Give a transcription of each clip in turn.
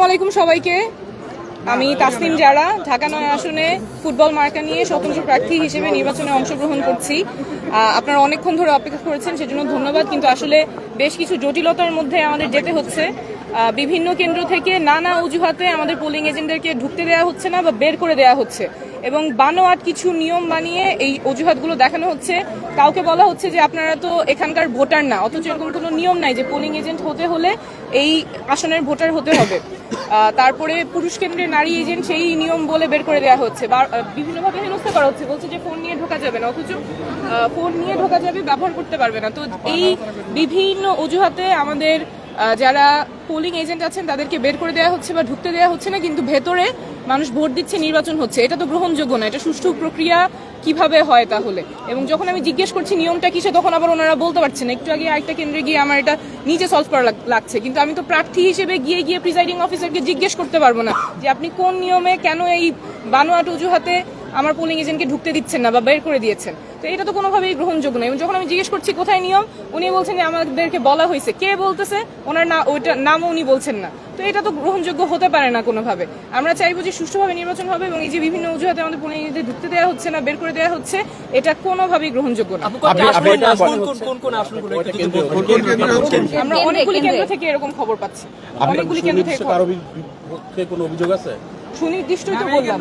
আসসালামু আলাইকুম সবাইকে। আমি তাসনিম জারা, ঢাকা ৯ আসনে ফুটবল মার্কা নিয়ে স্বতন্ত্র প্রার্থী হিসেবে নির্বাচনে অংশগ্রহণ করছি। আপনারা অনেকক্ষণ ধরে অপেক্ষা করেছেন, সেজন্য ধন্যবাদ। কিন্তু আসলে বেশ কিছু জটিলতার মধ্যে আমাদের যেতে হচ্ছে। বিভিন্ন কেন্দ্র থেকে নানা অজুহাতে আমাদের পোলিং এজেন্টদেরকে ঢুকতে দেওয়া হচ্ছে না বা বের করে দেওয়া হচ্ছে, এবং বানোয়াট কিছু নিয়ম বানিয়ে এই অজুহাতগুলো দেখানো হচ্ছে। কাউকে বলা হচ্ছে যে আপনারা তো এখানকার ভোটার না, অথচ এরকম কোনো নিয়ম নাই যে পোলিং এজেন্ট হতে হলে এই আসনের ভোটার হতে হবে। তারপরে পুরুষ কেন্দ্রের নারী এজেন্ট সেই নিয়ম বলে বের করে দেওয়া হচ্ছে, বা বিভিন্নভাবে হেনস্থা করা হচ্ছে, বলছে যে ফোন নিয়ে ঢোকা যাবে না, অথচ ফোন নিয়ে ঢোকা যাবে, ব্যবহার করতে পারবে না। তো এই বিভিন্ন অজুহাতে আমাদের যারা পোলিং এজেন্ট আছেন তাদেরকে বের করে দেওয়া হচ্ছে বা ঢুকতে দেওয়া হচ্ছে না, কিন্তু ভেতরে মানুষ ভোট দিচ্ছে, নির্বাচন হচ্ছে। এটা তো গ্রহণযোগ্য না। এটা সুষ্ঠু প্রক্রিয়া কিভাবে হয় তাহলে? এবং যখন আমি জিজ্ঞেস করছি নিয়মটা কিসে, তখন আবার ওনারা বলতে পারছেন না। একটু আগে আরেকটা কেন্দ্রে গিয়ে আমার এটা নিজে সলভ করা লাগছে, কিন্তু আমি তো প্রার্থী হিসেবে গিয়ে প্রিসাইডিং অফিসারকে জিজ্ঞেস করতে পারবো না যে আপনি কোন নিয়মে কেন এই বানোয়াট অজুহাতে আমার পোলিং এজেন্টকে ঢুকতে দিচ্ছেন না বা বের করে দিয়েছেন। তো এটা তো কোনোভাবেই গ্রহণযোগ্য না। এবং যখন আমি জিজ্ঞেস করছি কোথায় নিয়ম, উনি বলছেন যে আমাদেরকে বলা হয়েছে। কে বলতেছে? ওনার ওইটা নামও উনি বলছেন না। তো এটা তো গ্রহণযোগ্য হতে পারে না কোনোভাবে। আমরা চাইবো যে সুষ্ঠুভাবে নির্বাচন হবে, এবং এই যে বিভিন্ন অজুহাতে আমাদের পোলিং এজেন্টদের ঢুকতে দেওয়া হচ্ছে না, বের করে দেওয়া হচ্ছে, এটা কোনোভাবেই গ্রহণযোগ্য না। আমরা অনেকগুলি কেন্দ্র থেকে এরকম খবর পাচ্ছি, অনেকগুলি কেন্দ্র থেকে। কোনো অভিযোগ আছে? সুনির্দিষ্টই তো বললাম।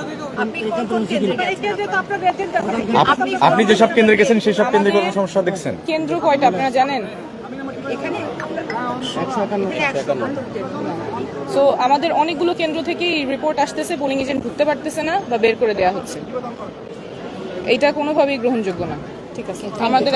আপনি যেসব কেন্দ্রে গেছেন সেসব কেন্দ্রে কোনো সমস্যা দেখছেন? কেন্দ্র কয়টা আপনারা জানেন? সো আমাদের অনেকগুলো কেন্দ্র থেকেই রিপোর্ট আসতেছে পোলিং এজেন্ট ঢুকতে পারতেছে না বা বের করে দেওয়া হচ্ছে। এইটা কোনোভাবেই গ্রহণযোগ্য না। ঠিক আছে, আমাদের